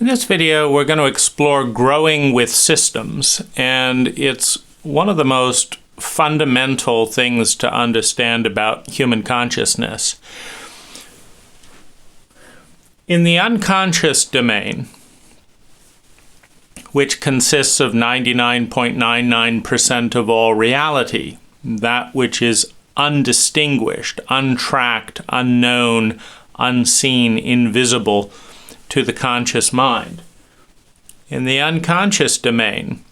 In this video, we're going to explore growing with systems, and it's one of the most fundamental things to understand about human consciousness. In the unconscious domain, which consists of 99.99% of all reality, that which is undistinguished, untracked, unknown, unseen, invisible to the conscious mind. In the unconscious domain,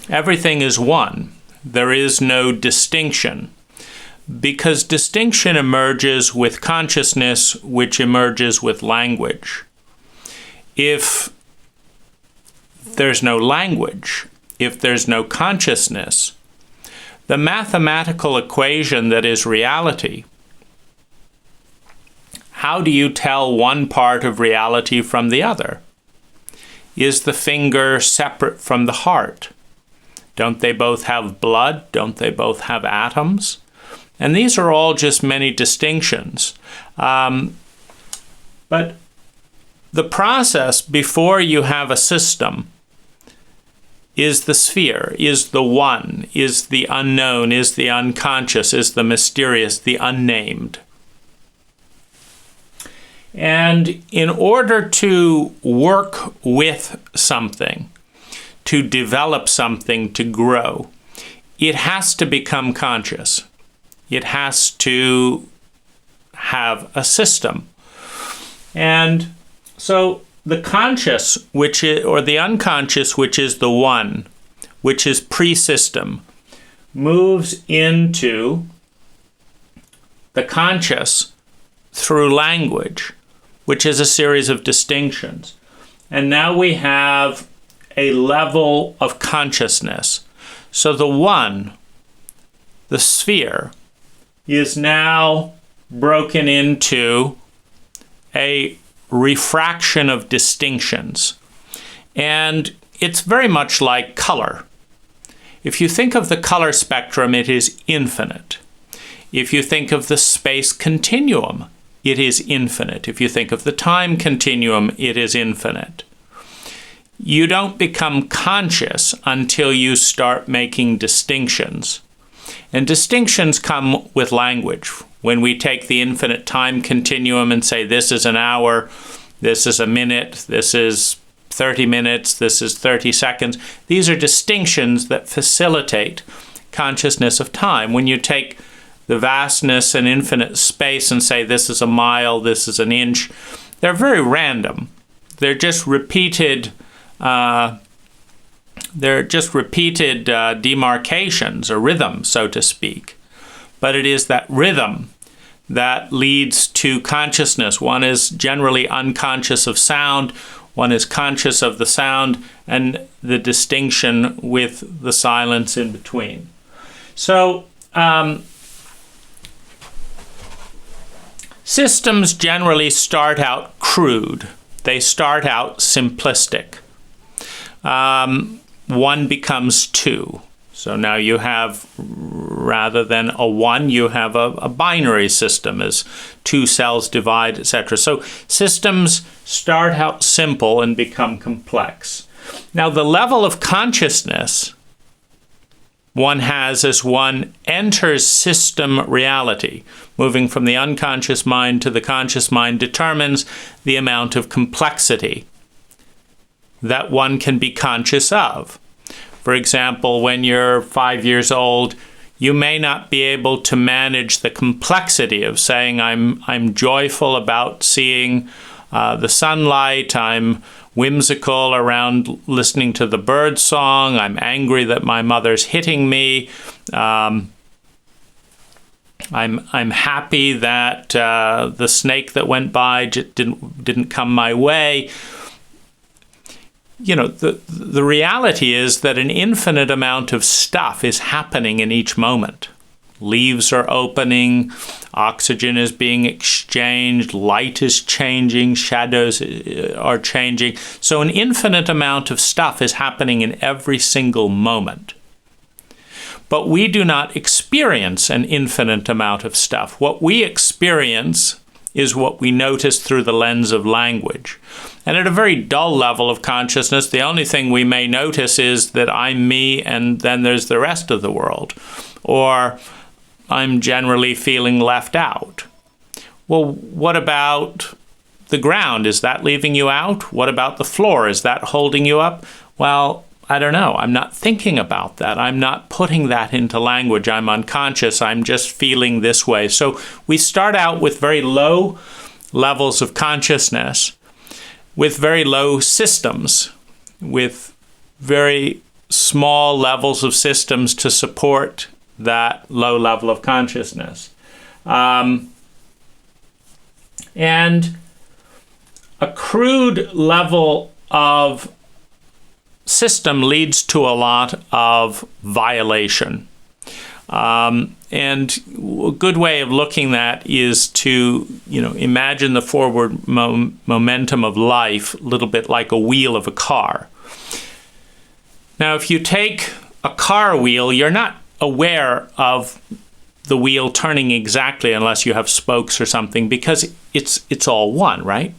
everything is one. There is no distinction, because distinction emerges with consciousness, which emerges with language. If there's no language, if there's no consciousness, the mathematical equation that is reality, how do you tell one part of reality from the other? Is the finger separate from the heart? Don't they both have blood? Don't they both have atoms? And these are all just many distinctions. But the process before you have a system is the sphere, is the one, is the unknown, is the unconscious, is the mysterious, the unnamed. And in order to work with something, to develop something, to grow, it has to become conscious. It has to have a system. And so the conscious, or the unconscious, which is the one, which is pre-system, moves into the conscious through language, which is a series of distinctions. And now we have a level of consciousness. So the one, the sphere, is now broken into a refraction of distinctions. And it's very much like color. If you think of the color spectrum, it is infinite. If you think of the space continuum, it is infinite. If you think of the time continuum, it is infinite. You don't become conscious until you start making distinctions. And distinctions come with language. When we take the infinite time continuum and say this is an hour, this is a minute, this is 30 minutes, this is 30 seconds, these are distinctions that facilitate consciousness of time. When you take the vastness and infinite space and say this is a mile, this is an inch, they're very random. They're just repeated demarcations, a rhythm, so to speak. But it is that rhythm that leads to consciousness. One is generally unconscious of sound, one is conscious of the sound, and the distinction with the silence in between. So, systems generally start out crude. They start out simplistic. One becomes two. So now you have, rather than a one, you have a binary system as two cells divide, etc. So systems start out simple and become complex. Now the level of consciousness one has as one enters system reality, moving from the unconscious mind to the conscious mind, determines the amount of complexity that one can be conscious of. For example, when you're 5 years old, you may not be able to manage the complexity of saying, I'm joyful about seeing the sunlight, I'm whimsical around listening to the bird song, I'm angry that my mother's hitting me, I'm happy that the snake that went by didn't come my way. You know, the reality is that an infinite amount of stuff is happening in each moment. Leaves are opening, oxygen is being exchanged, light is changing, shadows are changing. So an infinite amount of stuff is happening in every single moment. But we do not experience an infinite amount of stuff. What we experience is what we notice through the lens of language. And at a very dull level of consciousness, the only thing we may notice is that I'm me and then there's the rest of the world. Or I'm generally feeling left out. Well, what about the ground? Is that leaving you out? What about the floor? Is that holding you up? Well, I don't know. I'm not thinking about that. I'm not putting that into language. I'm unconscious. I'm just feeling this way. So we start out with very low levels of consciousness, with very low systems, with very small levels of systems to support that low level of consciousness. And a crude level of system leads to a lot of violation. And a good way of looking at is to, imagine the forward momentum of life a little bit like a wheel of a car. Now, if you take a car wheel, you're not aware of the wheel turning exactly unless you have spokes or something, because it's all one, right?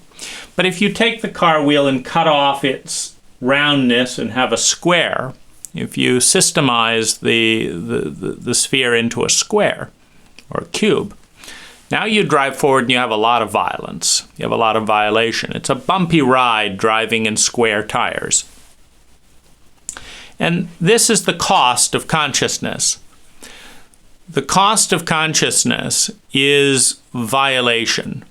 But if you take the car wheel and cut off its roundness and have a square, if you systemize the sphere into a square or a cube, now you drive forward and you have a lot of violence. You have a lot of violation. It's a bumpy ride driving in square tires. And this is the cost of consciousness. The cost of consciousness is violation.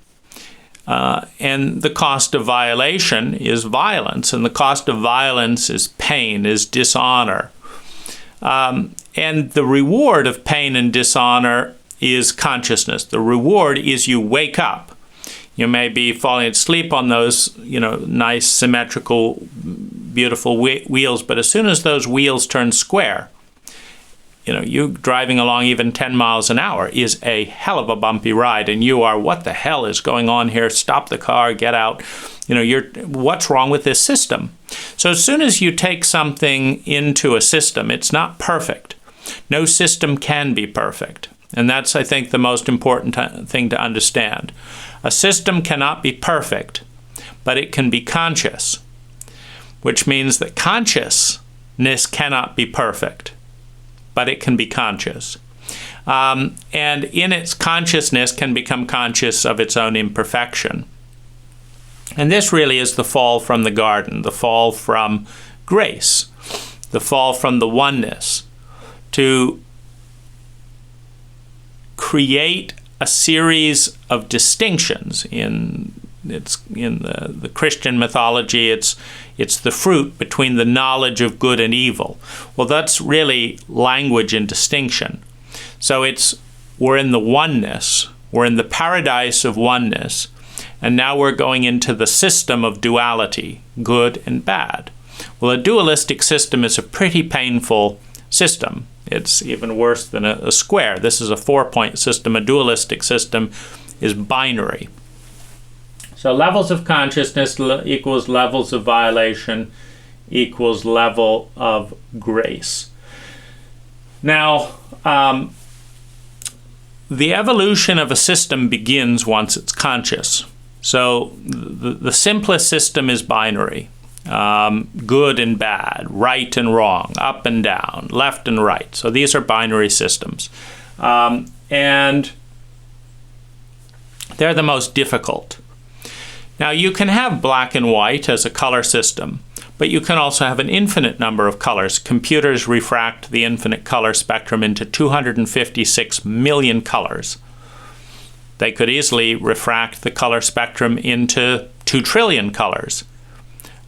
And the cost of violation is violence, and the cost of violence is pain, is dishonor. And the reward of pain and dishonor is consciousness. The reward is you wake up. You may be falling asleep on those, nice, symmetrical, beautiful wheels, but as soon as those wheels turn square, you driving along even 10 miles an hour is a hell of a bumpy ride, and you are, what the hell is going on here? Stop the car, get out. What's wrong with this system? So as soon as you take something into a system, it's not perfect. No system can be perfect. And that's, I think, the most important thing to understand. A system cannot be perfect, but it can be conscious, which means that consciousness cannot be perfect, but it can be conscious. And in its consciousness can become conscious of its own imperfection. And this really is the fall from the garden, the fall from grace, the fall from the oneness, to create a series of distinctions. In the Christian mythology, it's the fruit between the knowledge of good and evil. Well, that's really language and distinction. So we're in the oneness, we're in the paradise of oneness, and now we're going into the system of duality, good and bad. Well, a dualistic system is a pretty painful system. It's even worse than a square. This is a 4-point system. A dualistic system is binary. So levels of consciousness equals levels of violation equals level of grace. Now, the evolution of a system begins once it's conscious. So the simplest system is binary. Good and bad, right and wrong, up and down, left and right. So these are binary systems. And they're the most difficult. Now, you can have black and white as a color system, but you can also have an infinite number of colors. Computers refract the infinite color spectrum into 256 million colors. They could easily refract the color spectrum into 2 trillion colors.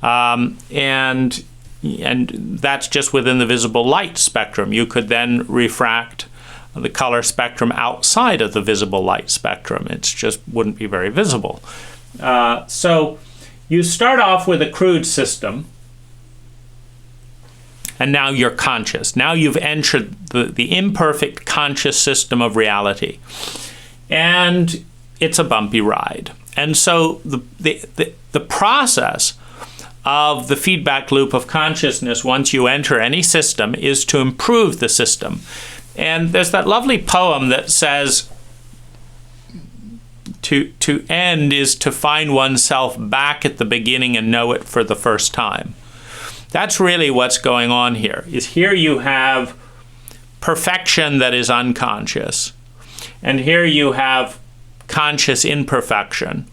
And that's just within the visible light spectrum. You could then refract the color spectrum outside of the visible light spectrum. It just wouldn't be very visible. So you start off with a crude system, and now you're conscious. Now you've entered the imperfect conscious system of reality. And it's a bumpy ride. And so the process of the feedback loop of consciousness, once you enter any system, is to improve the system. And there's that lovely poem that says, To end is to find oneself back at the beginning and know it for the first time. That's really what's going on here. Here you have perfection that is unconscious, and here you have conscious imperfection.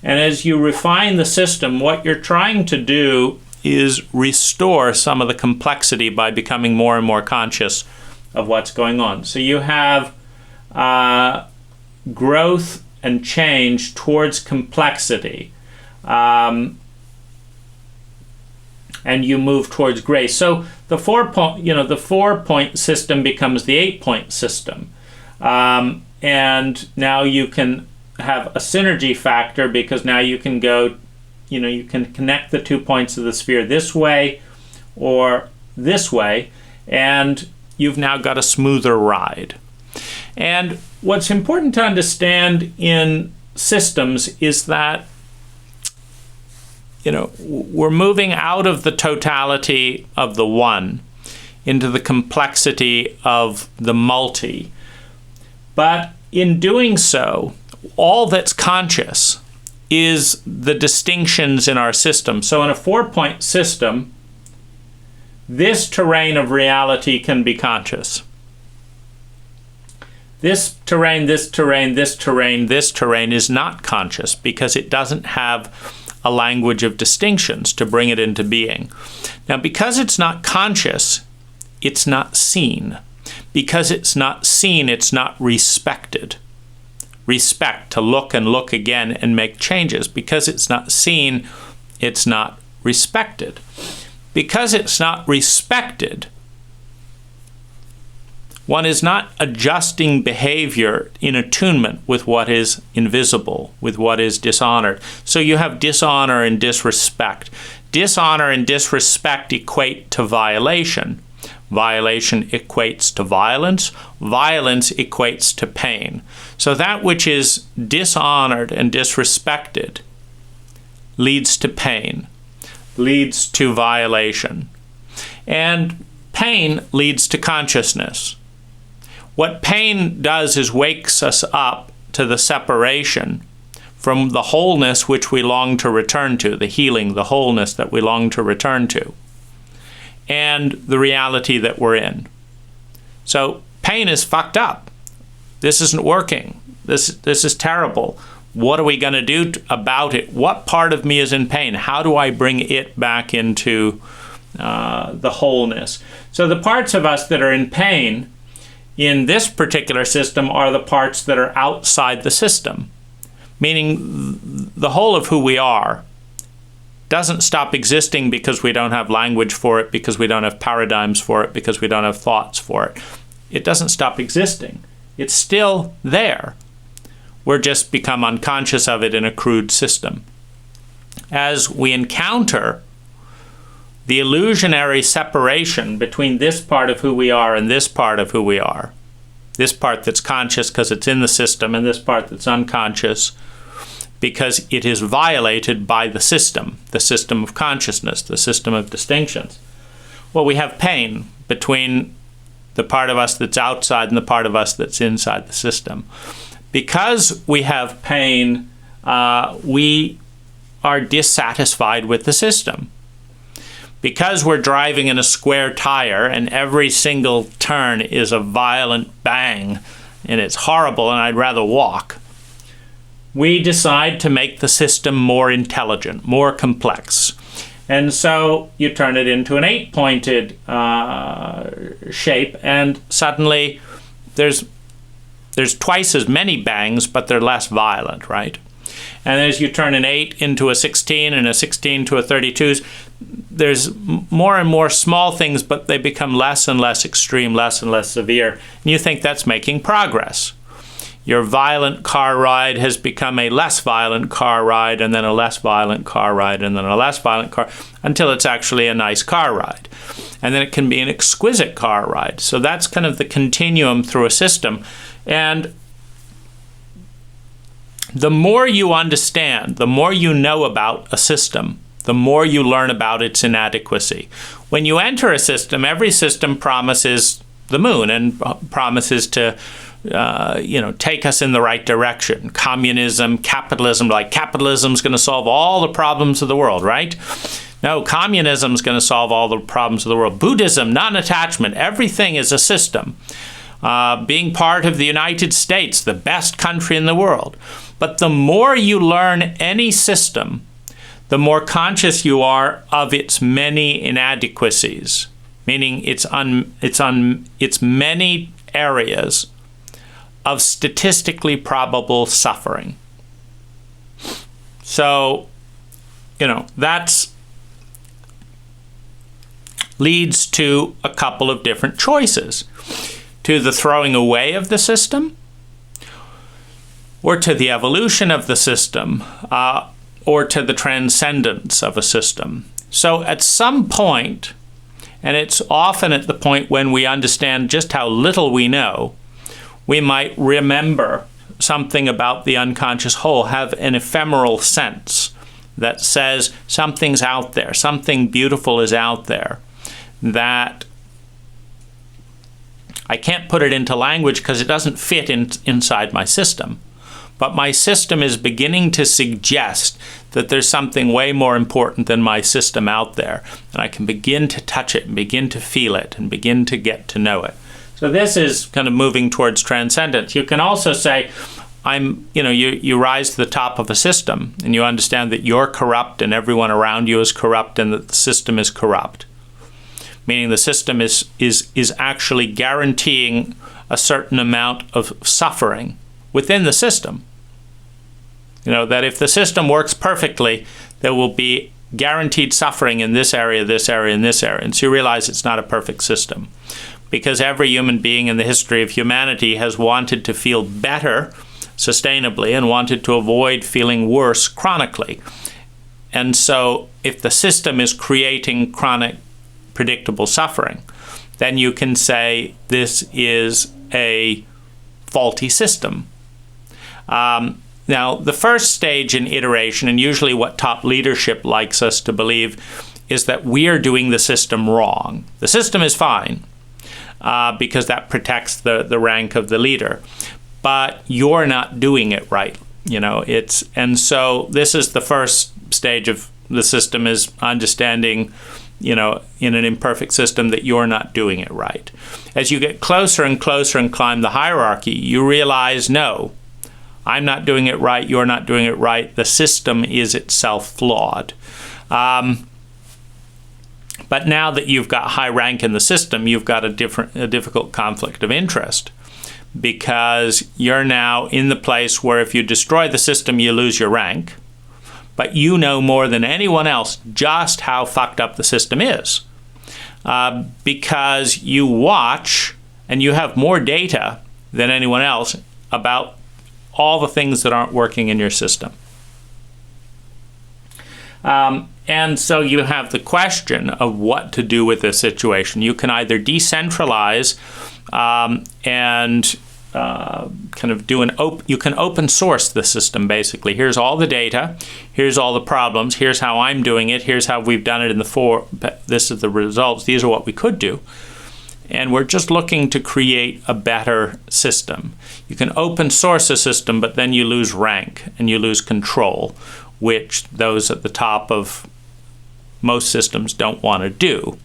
And as you refine the system, what you're trying to do is restore some of the complexity by becoming more and more conscious of what's going on. So you have growth and change towards complexity, and you move towards grace. So the 4-point system becomes the 8-point system, and now you can have a synergy factor, because now you can go, you can connect the 2 points of the sphere this way or this way, and you've now got a smoother ride. And what's important to understand in systems is that, we're moving out of the totality of the one into the complexity of the multi. But in doing so, all that's conscious is the distinctions in our system. So in a 4-point system, this terrain of reality can be conscious. This terrain, this terrain, this terrain, this terrain is not conscious, because it doesn't have a language of distinctions to bring it into being. Now, because it's not conscious, it's not seen. Because it's not seen, it's not respected. Respect, to look and look again and make changes. Because it's not seen, it's not respected. Because it's not respected, one is not adjusting behavior in attunement with what is invisible, with what is dishonored. So you have dishonor and disrespect. Dishonor and disrespect equate to violation. Violation equates to violence. Violence equates to pain. So that which is dishonored and disrespected leads to pain, leads to violation. And pain leads to consciousness. What pain does is wakes us up to the separation from the wholeness which we long to return to, the healing, the wholeness that we long to return to, and the reality that we're in. So pain is fucked up. This isn't working. This is terrible. What are we going to do about it? What part of me is in pain? How do I bring it back into the wholeness? So the parts of us that are in pain in this particular system are the parts that are outside the system, meaning the whole of who we are doesn't stop existing because we don't have language for it, because we don't have paradigms for it, because we don't have thoughts for it. It doesn't stop existing. It's still there. We're just become unconscious of it in a crude system. As we encounter the illusionary separation between this part of who we are and this part of who we are, this part that's conscious because it's in the system, and this part that's unconscious because it is violated by the system of consciousness, the system of distinctions. Well, we have pain between the part of us that's outside and the part of us that's inside the system. Because we have pain, we are dissatisfied with the system. Because we're driving in a square tire and every single turn is a violent bang and it's horrible and I'd rather walk, we decide to make the system more intelligent, more complex. And so you turn it into an 8-pointed shape, and suddenly there's twice as many bangs, but they're less violent, right? And as you turn an 8 into a 16 and a 16 to a 32, there's more and more small things, but they become less and less extreme, less and less severe. And you think that's making progress. Your violent car ride has become a less violent car ride, and then a less violent car ride, and then a less violent car, until it's actually a nice car ride. And then it can be an exquisite car ride. So that's kind of the continuum through a system. And the more you understand, the more you know about a system, the more you learn about its inadequacy. When you enter a system, every system promises the moon and promises to take us in the right direction. Communism, capitalism, like capitalism's going to solve all the problems of the world, right? No, communism's going to solve all the problems of the world. Buddhism, non-attachment, everything is a system. Being part of the United States, the best country in the world. But the more you learn any system, the more conscious you are of its many inadequacies, meaning its many areas of statistically probable suffering. So, that's leads to a couple of different choices. To the throwing away of the system, or to the evolution of the system, or to the transcendence of a system. So at some point, and it's often at the point when we understand just how little we know, we might remember something about the unconscious whole, have an ephemeral sense that says something's out there, something beautiful is out there, that I can't put it into language because it doesn't fit inside my system. But my system is beginning to suggest that there's something way more important than my system out there. And I can begin to touch it and begin to feel it and begin to get to know it. So this is kind of moving towards transcendence. You can also say, you rise to the top of a system and you understand that you're corrupt and everyone around you is corrupt and that the system is corrupt. Meaning the system is actually guaranteeing a certain amount of suffering within the system. That if the system works perfectly, there will be guaranteed suffering in this area, this area, and this area. And so you realize it's not a perfect system. Because every human being in the history of humanity has wanted to feel better sustainably and wanted to avoid feeling worse chronically. And so if the system is creating chronic predictable suffering, then you can say this is a faulty system. Now, the first stage in iteration, and usually what top leadership likes us to believe, is that we are doing the system wrong. The system is fine because that protects the rank of the leader, but you're not doing it right. And so this is the first stage of the system, is understanding in an imperfect system that you're not doing it right. As you get closer and closer and climb the hierarchy, you realize, no, I'm not doing it right, you're not doing it right, the system is itself flawed. But now that you've got high rank in the system, you've got a difficult conflict of interest, because you're now in the place where if you destroy the system, you lose your rank. But you know more than anyone else just how fucked up the system is. Because you watch and you have more data than anyone else about all the things that aren't working in your system. And so you have the question of what to do with this situation. You can either decentralize and kind of do you can open source the system, basically. Here's all the data, here's all the problems, here's how I'm doing it, here's how we've done it in this is the results, these are what we could do. And we're just looking to create a better system. You can open source a system, but then you lose rank and you lose control, which those at the top of most systems don't want to do.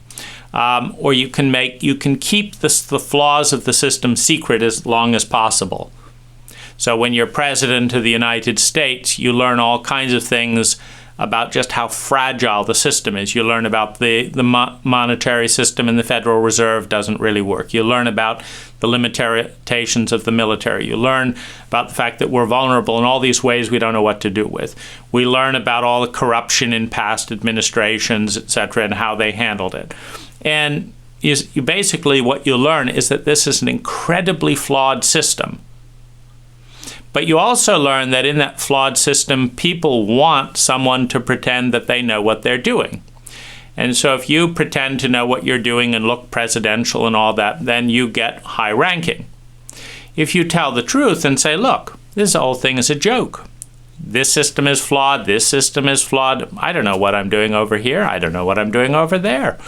Or you can keep the flaws of the system secret as long as possible. So when you're president of the United States, you learn all kinds of things about just how fragile the system is. You learn about the monetary system in the Federal Reserve doesn't really work. You learn about the limitations of the military. You learn about the fact that we're vulnerable in all these ways we don't know what to do with. We learn about all the corruption in past administrations, etc., and how they handled it. And basically what you learn is that this is an incredibly flawed system. But you also learn that in that flawed system, people want someone to pretend that they know what they're doing. And so if you pretend to know what you're doing and look presidential and all that, then you get high ranking. If you tell the truth and say, look, this whole thing is a joke. this system is flawed, this system is flawed. I don't know what I'm doing over here. I don't know what I'm doing over there.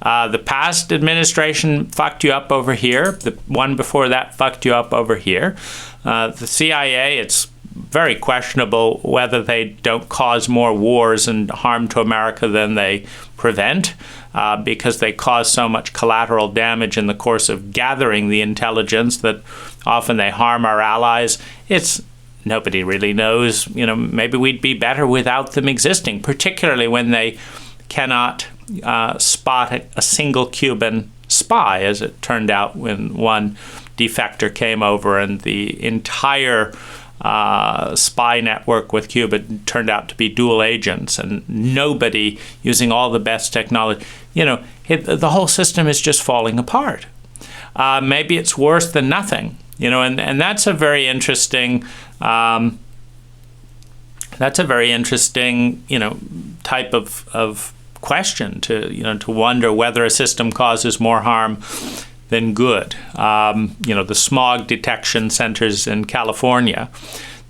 The past administration fucked you up over here. The one before that fucked you up over here. The CIA, it's very questionable whether they don't cause more wars and harm to America than they prevent, because they cause so much collateral damage in the course of gathering the intelligence that often they harm our allies. Nobody really knows. Maybe we'd be better without them existing, particularly when they cannot spot a single Cuban spy, as it turned out when one defector came over and the entire spy network with Cuba turned out to be dual agents, and nobody using all the best technology. The whole system is just falling apart. Maybe it's worse than nothing. And that's a very interesting. That's a very interesting, type of question to wonder whether a system causes more harm than good. The smog detection centers in California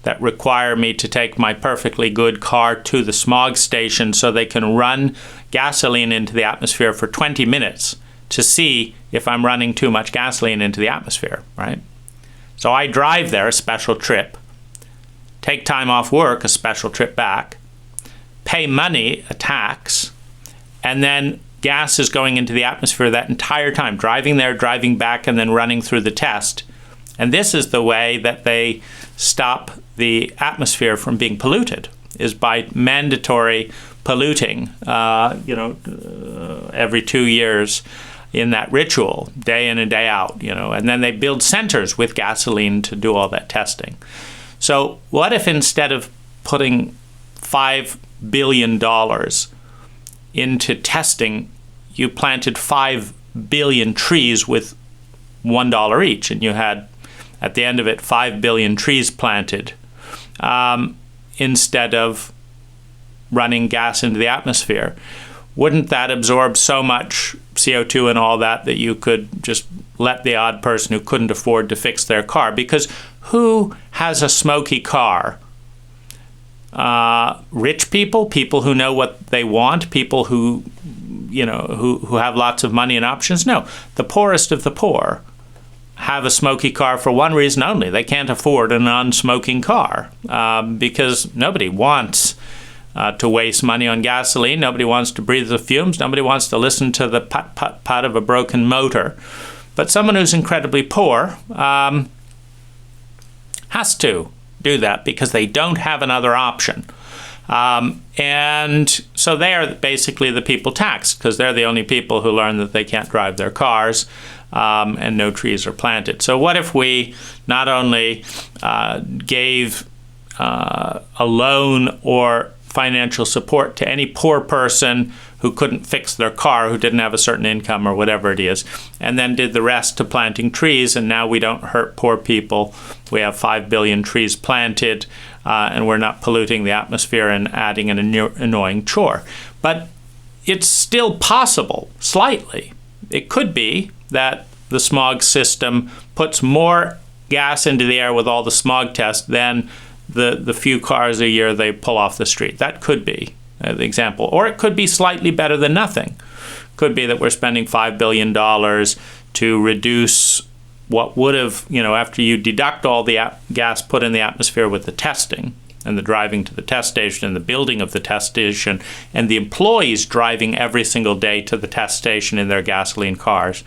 that require me to take my perfectly good car to the smog station so they can run gasoline into the atmosphere for 20 minutes to see if I'm running too much gasoline into the atmosphere, right? So I drive there, a special trip, take time off work, a special trip back, pay money, a tax, and then gas is going into the atmosphere that entire time, driving there, driving back, and then running through the test. And this is the way that they stop the atmosphere from being polluted, is by mandatory polluting, every 2 years in that ritual, day in and day out, and then they build centers with gasoline to do all that testing. So what if instead of putting $5 billion into testing, you planted 5 billion trees with $1 each, and you had, at the end of it, 5 billion trees planted, instead of running gas into the atmosphere? Wouldn't that absorb so much CO2 and all that you could just let the odd person who couldn't afford to fix their car? Because who has a smoky car? Rich people, people who know what they want, people who have lots of money and options? No, the poorest of the poor have a smoky car for one reason only. They can't afford a non-smoking car, because nobody wants to waste money on gasoline. Nobody wants to breathe the fumes. Nobody wants to listen to the put-put-put of a broken motor. But someone who's incredibly poor has to do that because they don't have another option. And so they are basically the people taxed, because they're the only people who learn that they can't drive their cars, and no trees are planted. So what if we not only gave a loan or financial support to any poor person who couldn't fix their car, who didn't have a certain income or whatever it is, and then did the rest to planting trees, and now we don't hurt poor people. We have 5 billion trees planted, and we're not polluting the atmosphere and adding an annoying chore. But it's still possible, slightly. It could be that the smog system puts more gas into the air with all the smog tests than the few cars a year they pull off the street. That could be the example. Or it could be slightly better than nothing. Could be that we're spending $5 billion to reduce what would have, after you deduct all the gas put in the atmosphere with the testing and the driving to the test station and the building of the test station and the employees driving every single day to the test station in their gasoline cars,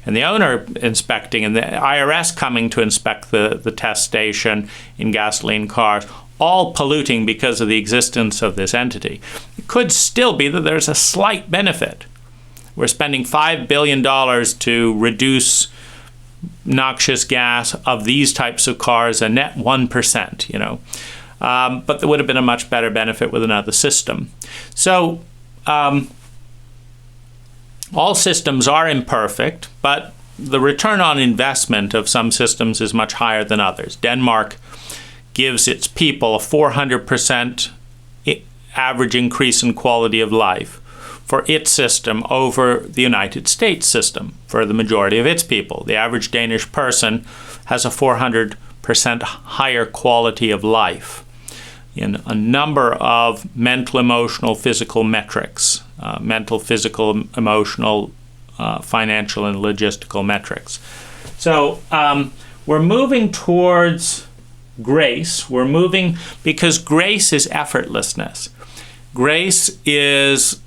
and the owner inspecting, and the IRS coming to inspect the test station in gasoline cars, all polluting because of the existence of this entity. It could still be that there's a slight benefit. We're spending $5 billion to reduce noxious gas of these types of cars, a net 1%, but there would have been a much better benefit with another system. So all systems are imperfect, but the return on investment of some systems is much higher than others. Denmark gives its people a 400% average increase in quality of life for its system over the United States system for the majority of its people. The average Danish person has a 400% higher quality of life. in a number of mental, emotional, physical metrics, mental, physical, emotional, financial, and logistical metrics. So we're moving towards grace. We're moving because grace is effortlessness. Grace is,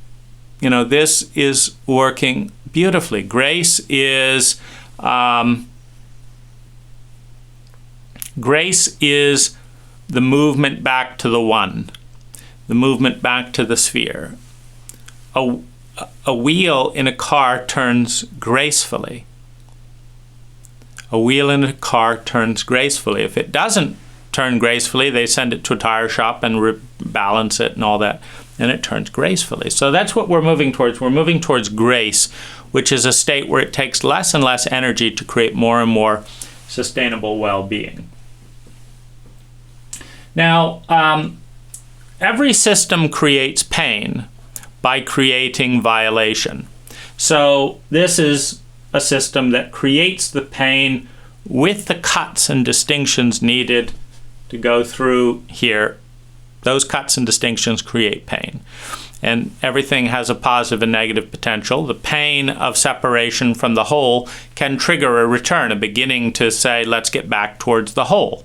this is working beautifully. Grace is the movement back to the one, the movement back to the sphere. A wheel in a car turns gracefully. A wheel in a car turns gracefully. If it doesn't turn gracefully, they send it to a tire shop and rebalance it and all that, and it turns gracefully. So that's what we're moving towards. We're moving towards grace, which is a state where it takes less and less energy to create more and more sustainable well-being. Now, every system creates pain by creating violation. So this is a system that creates the pain with the cuts and distinctions needed to go through here. Those cuts and distinctions create pain. And everything has a positive and negative potential. The pain of separation from the whole can trigger a return, a beginning to say, let's get back towards the whole.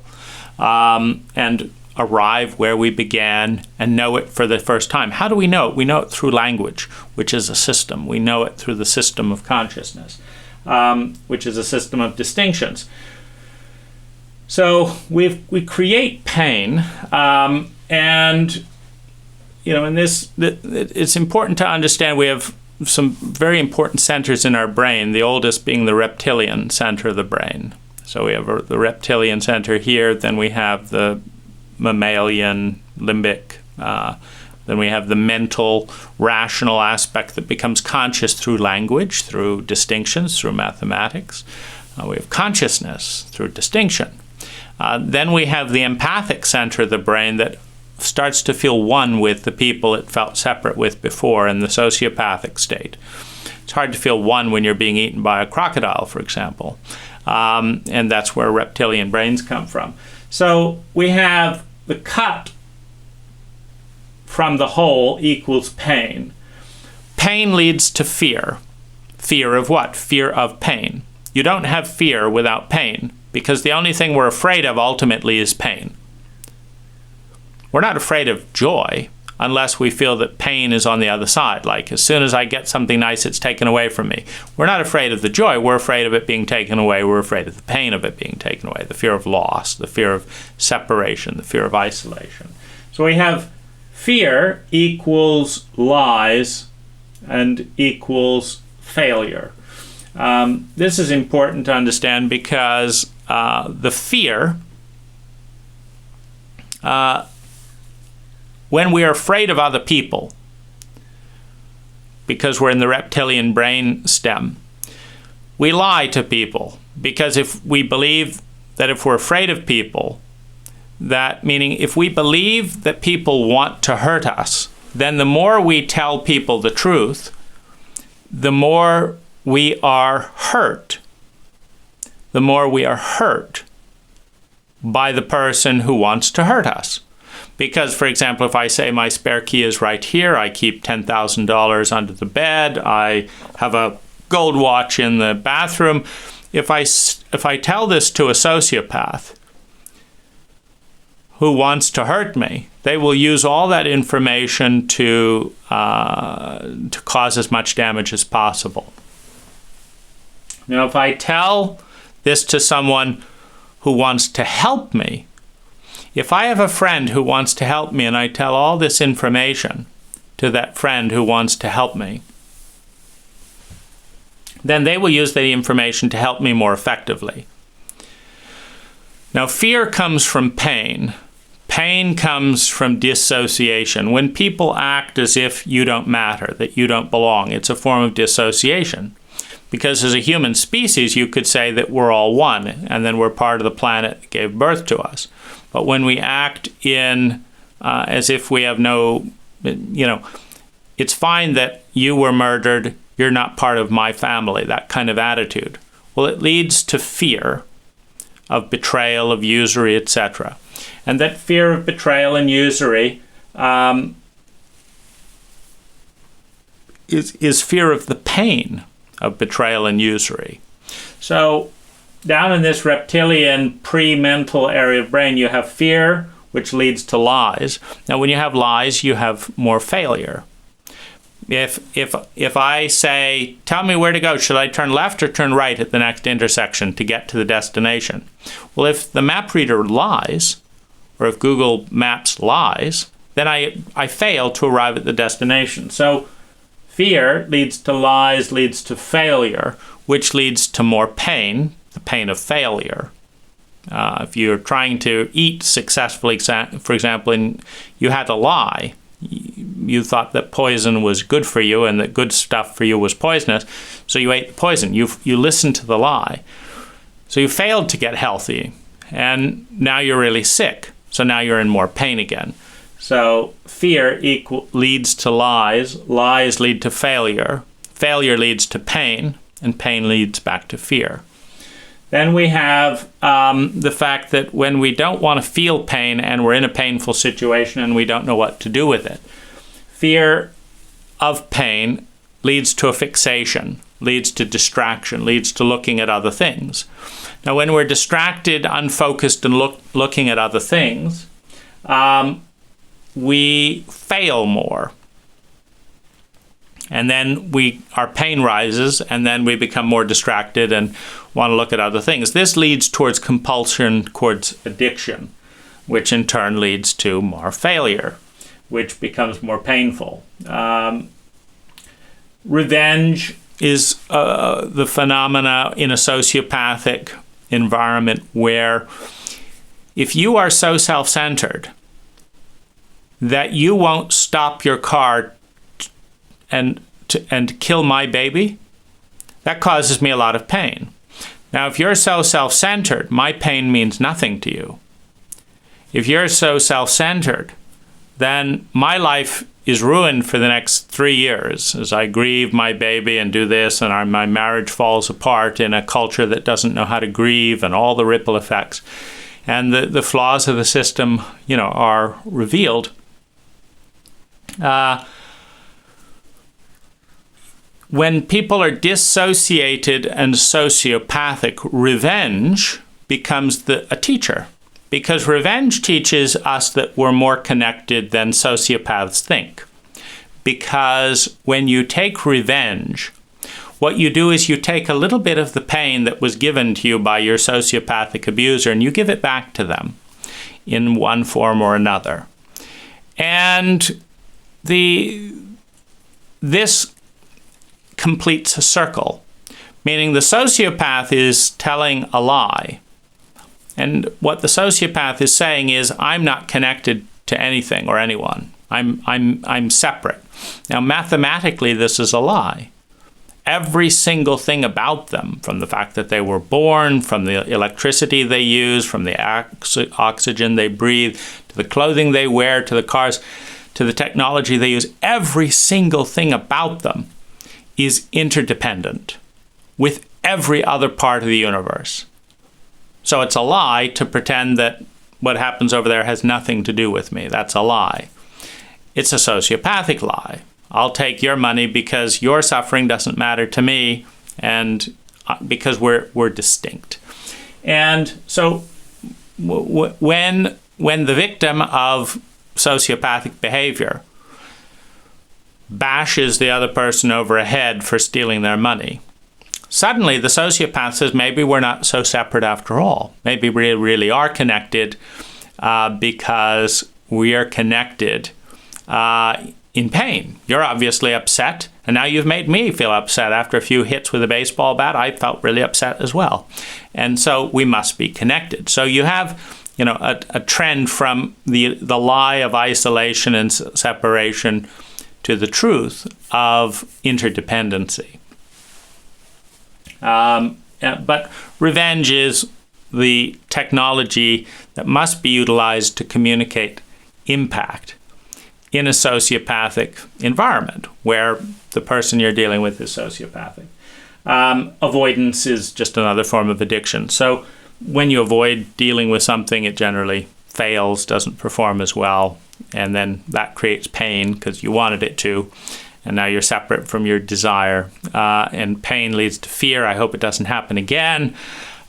And arrive where we began and know it for the first time. How do we know it? We know it through language, which is a system. We know it through the system of consciousness, which is a system of distinctions. So we create pain, and in this, it's important to understand we have some very important centers in our brain, the oldest being the reptilian center of the brain. So we have the reptilian center here, then we have the mammalian, limbic, then we have the mental, rational aspect that becomes conscious through language, through distinctions, through mathematics. We have consciousness through distinction. Then we have the empathic center of the brain that starts to feel one with the people it felt separate with before in the sociopathic state. It's hard to feel one when you're being eaten by a crocodile, for example. And that's where reptilian brains come from. So we have the cut from the whole equals pain. Pain leads to fear. Fear of what? Fear of pain. You don't have fear without pain, because the only thing we're afraid of ultimately is pain. We're not afraid of joy unless we feel that pain is on the other side. Like, as soon as I get something nice, it's taken away from me. We're not afraid of the joy. We're afraid of it being taken away. We're afraid of the pain of it being taken away, the fear of loss, the fear of separation, the fear of isolation. So we have fear equals lies and equals failure. This is important to understand because the fear, when we are afraid of other people, because we're in the reptilian brain stem, we lie to people. Because if we believe that if we're afraid of people, that meaning if we believe that people want to hurt us, then the more we tell people the truth, the more we are hurt. The more we are hurt by the person who wants to hurt us. Because, for example, if I say my spare key is right here, I keep $10,000 under the bed, I have a gold watch in the bathroom, if I tell this to a sociopath who wants to hurt me, they will use all that information to cause as much damage as possible. Now, if I tell this to someone who wants to help me, if I have a friend who wants to help me and I tell all this information to that friend who wants to help me, then they will use the information to help me more effectively. Now, fear comes from pain. Pain comes from dissociation. When people act as if you don't matter, that you don't belong, it's a form of dissociation. Because as a human species, you could say that we're all one, and then we're part of the planet that gave birth to us. But when we act as if we have no, it's fine that you were murdered, you're not part of my family, that kind of attitude. Well, it leads to fear of betrayal, of usury, etc. and that fear of betrayal and usury is fear of the pain of betrayal and usury. So down in this reptilian pre-mental area of brain, you have fear, which leads to lies. Now, when you have lies, you have more failure. If I say, tell me where to go, should I turn left or turn right at the next intersection to get to the destination? Well, if the map reader lies, or if Google Maps lies, then I fail to arrive at the destination. So fear leads to lies, leads to failure, which leads to more pain, the pain of failure. If you're trying to eat successfully, for example, and you had a lie, you thought that poison was good for you and that good stuff for you was poisonous, so you ate the poison. You listened to the lie. So you failed to get healthy, and now you're really sick. So now you're in more pain again. So fear leads to lies, lies lead to failure, failure leads to pain, and pain leads back to fear. Then we have the fact that when we don't want to feel pain and we're in a painful situation and we don't know what to do with it, fear of pain leads to a fixation, leads to distraction, leads to looking at other things. Now, when we're distracted, unfocused, and looking at other things, we fail more. And then our pain rises, and then we become more distracted and want to look at other things. This leads towards compulsion, towards addiction, which in turn leads to more failure, which becomes more painful. Revenge is the phenomena in a sociopathic environment where if you are so self-centered that you won't stop your car and kill my baby, that causes me a lot of pain. Now, if you're so self-centered, my pain means nothing to you. If you're so self-centered, then my life is ruined for the next 3 years as I grieve my baby and do this, and my marriage falls apart in a culture that doesn't know how to grieve, and all the ripple effects. And the flaws of the system, are revealed. When people are dissociated and sociopathic, revenge becomes a teacher. Because revenge teaches us that we're more connected than sociopaths think. Because when you take revenge, what you do is you take a little bit of the pain that was given to you by your sociopathic abuser and you give it back to them in one form or another. And this completes a circle, meaning the sociopath is telling a lie. And what the sociopath is saying is, I'm not connected to anything or anyone. I'm separate. Now, mathematically, this is a lie. Every single thing about them, from the fact that they were born, from the electricity they use, from the oxygen they breathe, to the clothing they wear, to the cars, to the technology they use, every single thing about them is interdependent with every other part of the universe. So it's a lie to pretend that what happens over there has nothing to do with me. That's a lie. It's a sociopathic lie. I'll take your money because your suffering doesn't matter to me, and because we're distinct. And so when the victim of sociopathic behavior bashes the other person over a head for stealing their money, suddenly the sociopath says, maybe we're not so separate after all. Maybe we really are connected because we are connected in pain. You're obviously upset, and now you've made me feel upset. After a few hits with a baseball bat, I felt really upset as well. And so we must be connected. So you have a trend from the lie of isolation and separation to the truth of interdependency. But revenge is the technology that must be utilized to communicate impact in a sociopathic environment where the person you're dealing with is sociopathic. Avoidance is just another form of addiction. So when you avoid dealing with something, it generally fails, doesn't perform as well, and then that creates pain because you wanted it to, and now you're separate from your desire. And pain leads to fear. I hope it doesn't happen again.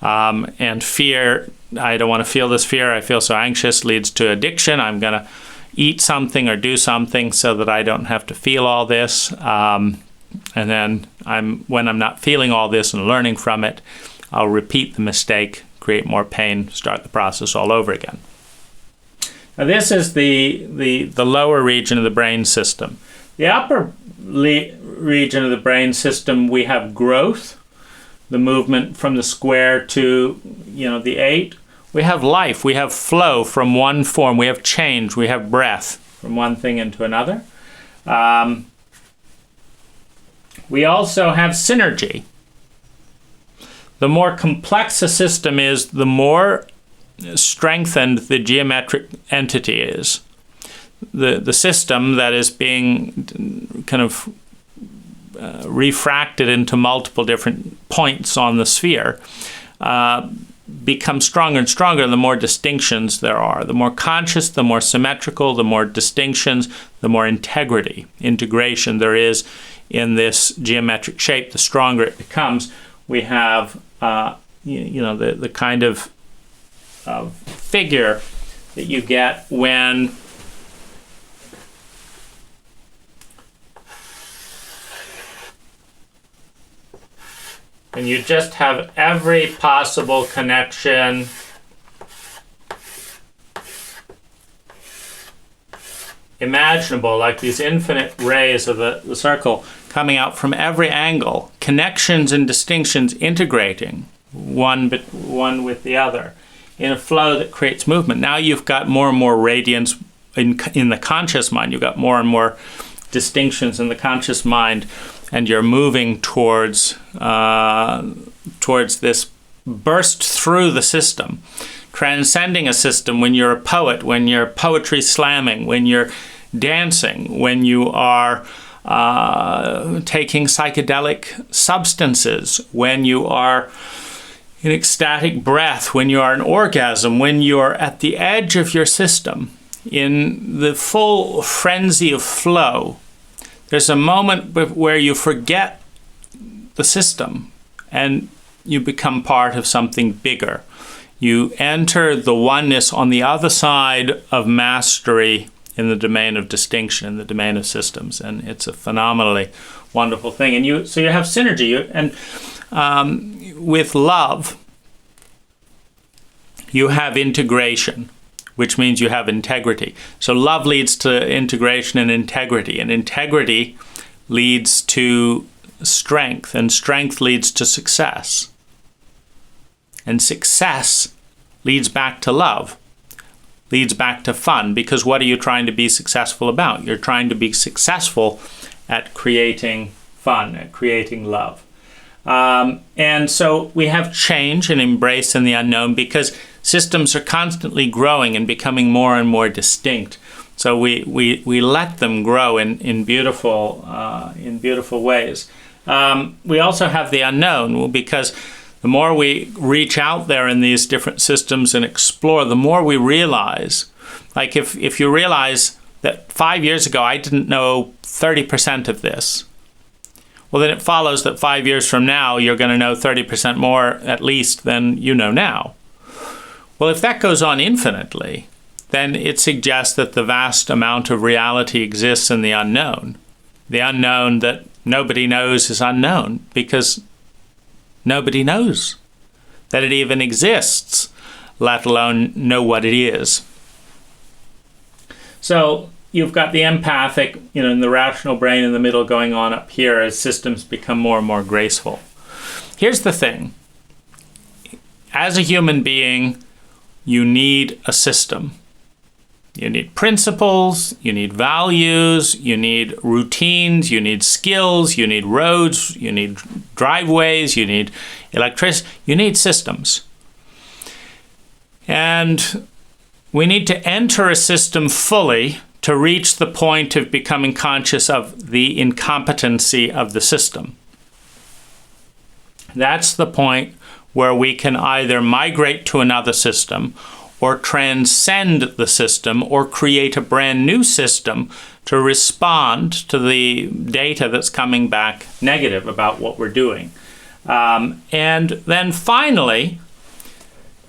And fear, I don't want to feel this fear. I feel so anxious, leads to addiction. I'm going to eat something or do something so that I don't have to feel all this. And then when I'm not feeling all this and learning from it, I'll repeat the mistake, create more pain, start the process all over again. Now this is the lower region of the brain system. The upper region of the brain system, we have growth, the movement from the square to, the 8. We have life, we have flow from one form, we have change, we have breath from one thing into another. We also have synergy. The more complex a system is, the more strengthened the geometric entity is. The system that is being kind of refracted into multiple different points on the sphere becomes stronger and stronger the more distinctions there are. The more conscious, the more symmetrical, the more distinctions, the more integration there is in this geometric shape, the stronger it becomes. We have the kind of figure that you get when you just have every possible connection imaginable, like these infinite rays of the circle coming out from every angle, connections and distinctions integrating one with the other in a flow that creates movement. Now you've got more and more radiance in the conscious mind. You've got more and more distinctions in the conscious mind, and you're moving towards this burst through the system, transcending a system when you're a poet, when you're poetry slamming, when you're dancing, when you are taking psychedelic substances, when you are in ecstatic breath, when you are in orgasm, when you're at the edge of your system, in the full frenzy of flow. There's a moment where you forget the system and you become part of something bigger. You enter the oneness on the other side of mastery in the domain of distinction, in the domain of systems, and it's a phenomenally wonderful thing. And so you have synergy, and with love, you have integration, which means you have integrity. So love leads to integration and integrity leads to strength, and strength leads to success. And success leads back to love, leads back to fun, because what are you trying to be successful about? You're trying to be successful at creating fun, at creating love. And so we have change and embrace in the unknown, because systems are constantly growing and becoming more and more distinct. So we let them grow in beautiful ways. We also have the unknown, because the more we reach out there in these different systems and explore, the more we realize. Like if you realize that 5 years ago I didn't know 30% of this, well, then it follows that 5 years from now you're going to know 30% more at least than you know now. Well, if that goes on infinitely, then it suggests that the vast amount of reality exists in the unknown. The unknown that nobody knows is unknown, because nobody knows that it even exists, let alone know what it is. So you've got the empathic, in the rational brain in the middle going on up here as systems become more and more graceful. Here's the thing. As a human being, you need a system. You need principles, you need values, you need routines, you need skills, you need roads, you need driveways, you need electricity, you need systems. And we need to enter a system fully to reach the point of becoming conscious of the incompetency of the system. That's the point where we can either migrate to another system, or transcend the system or create a brand new system to respond to the data that's coming back negative about what we're doing. And then finally,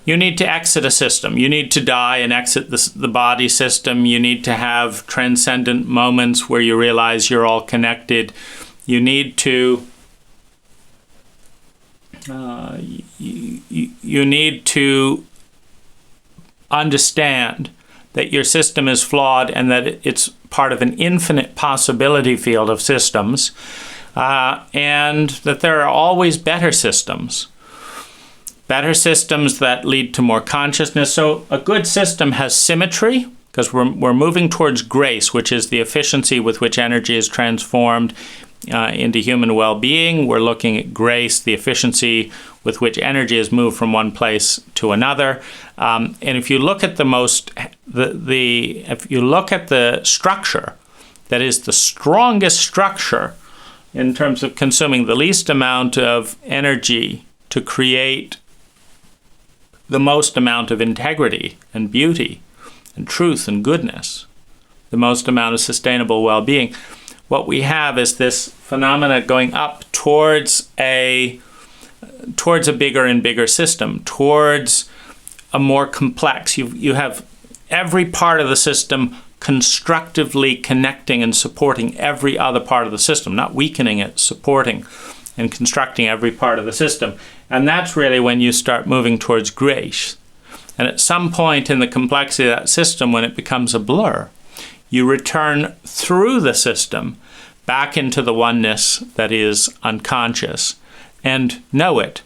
you need to exit a system. You need to die and exit the body system. You need to have transcendent moments where you realize you're all connected. You need to you need to understand that your system is flawed and that it's part of an infinite possibility field of systems, and that there are always better systems that lead to more consciousness. So a good system has symmetry, because we're moving towards grace, which is the efficiency with which energy is transformed into human well-being. We're looking at grace, the efficiency with which energy is moved from one place to another. And if you look at if you look at the structure that is the strongest structure in terms of consuming the least amount of energy to create the most amount of integrity and beauty and truth and goodness, the most amount of sustainable well-being, what we have is this phenomena going up towards a bigger and bigger system, towards a more complex. You have every part of the system constructively connecting and supporting every other part of the system, not weakening it, supporting and constructing every part of the system. And that's really when you start moving towards grace. And at some point in the complexity of that system, when it becomes a blur, you return through the system back into the oneness that is unconscious and know it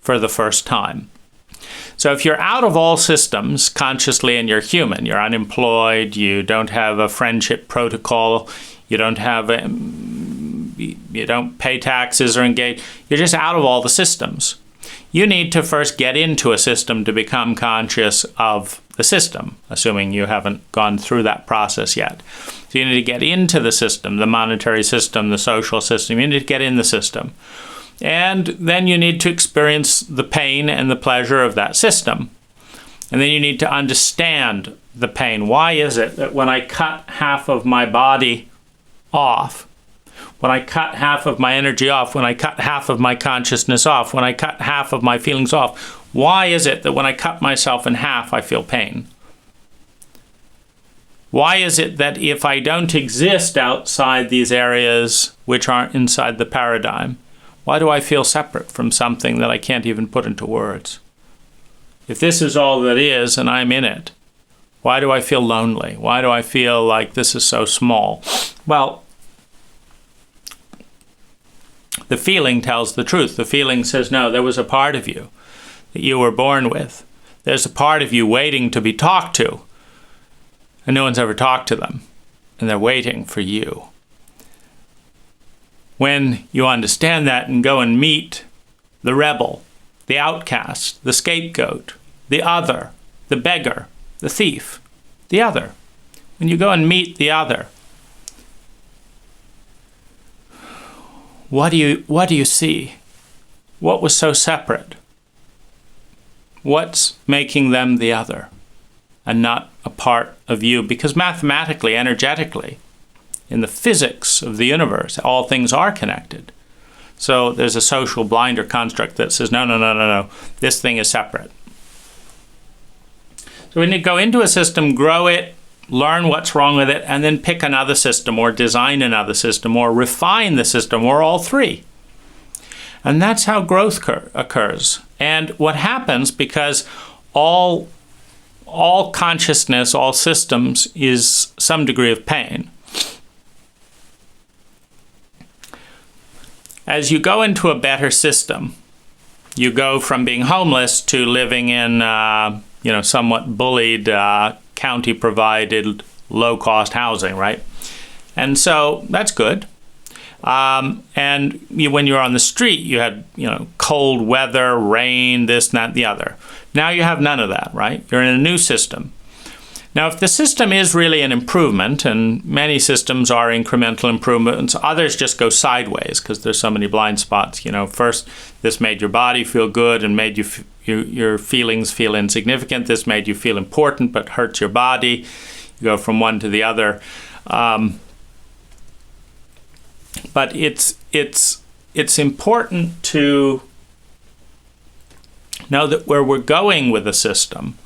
for the first time. So if you're out of all systems consciously and you're human, you're unemployed, you don't have a friendship protocol, you don't pay taxes or engage, you're just out of all the systems. You need to first get into a system to become conscious of the system, assuming you haven't gone through that process yet. So you need to get into the system, the monetary system, the social system. You need to get in the system. And then you need to experience the pain and the pleasure of that system. And then you need to understand the pain. Why is it that when I cut half of my body off, when I cut half of my energy off, when I cut half of my consciousness off, when I cut half of my feelings off, why is it that when I cut myself in half, I feel pain? Why is it that if I don't exist outside these areas which aren't inside the paradigm, why do I feel separate from something that I can't even put into words? If this is all that is and I'm in it, why do I feel lonely? Why do I feel like this is so small? Well, the feeling tells the truth. The feeling says, no, there was a part of you that you were born with. There's a part of you waiting to be talked to, and no one's ever talked to them, and they're waiting for you. When you understand that and go and meet the rebel, the outcast, the scapegoat, the other, the beggar, the thief, the other, when you go and meet the other, what do you see? What was so separate? What's making them the other and not a part of you? Because mathematically, energetically, in the physics of the universe, all things are connected. So there's a social blinder construct that says, no, this thing is separate. So we need to go into a system, grow it, learn what's wrong with it, and then pick another system or design another system or refine the system or all three. And that's how growth occurs. And what happens, because all consciousness, all systems is some degree of pain. As you go into a better system, you go from being homeless to living in, somewhat bullied, county-provided, low-cost housing, right? And so that's good. And when you're on the street, you had, cold weather, rain, this, that, the other. Now you have none of that, right? You're in a new system. Now, if the system is really an improvement, and many systems are incremental improvements, others just go sideways because there's so many blind spots. First this made your body feel good and made you your feelings feel insignificant. This made you feel important but hurts your body. You go from one to the other. But it's important to know that where we're going with the system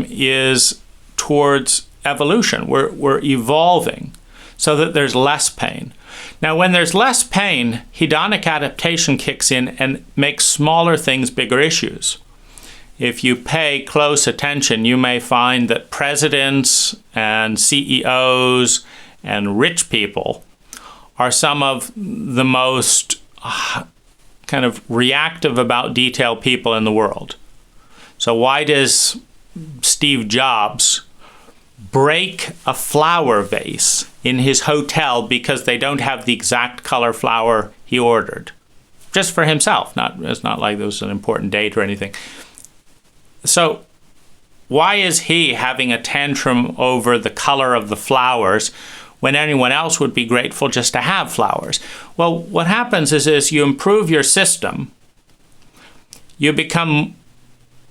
is towards evolution. We're evolving so that there's less pain. Now, when there's less pain, hedonic adaptation kicks in and makes smaller things bigger issues. If you pay close attention, you may find that presidents and CEOs and rich people are some of the most kind of reactive about detail people in the world. So why does Steve Jobs break a flower vase in his hotel because they don't have the exact color flower he ordered? Just for himself. It's not like there was an important date or anything. So why is he having a tantrum over the color of the flowers when anyone else would be grateful just to have flowers? Well, what happens is you improve your system, you become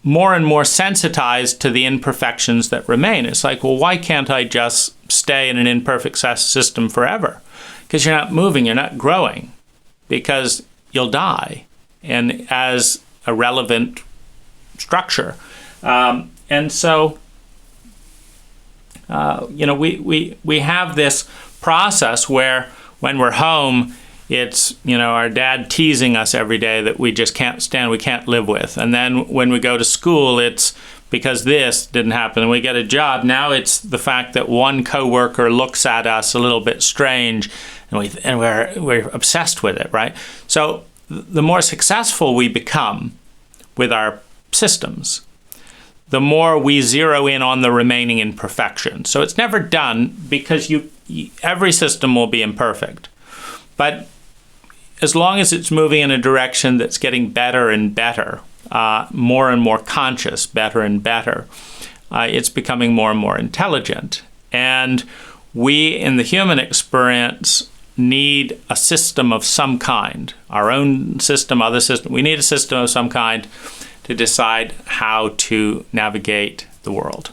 more and more sensitized to the imperfections that remain. It's like, well, why can't I just stay in an imperfect system forever? Because you're not moving, you're not growing, because you'll die and as a relevant structure. And so, we have this process where when we're home, it's, our dad teasing us every day that we just can't stand, we can't live with. And then when we go to school, it's because this didn't happen. And we get a job, now it's the fact that one coworker looks at us a little bit strange, and we're obsessed with it, right? So the more successful we become with our systems, the more we zero in on the remaining imperfections. So it's never done, because every system will be imperfect. But as long as it's moving in a direction that's getting better and better, more and more conscious, better and better, it's becoming more and more intelligent. And we, in the human experience, need a system of some kind. Our own system, other system. We need a system of some kind to decide how to navigate the world.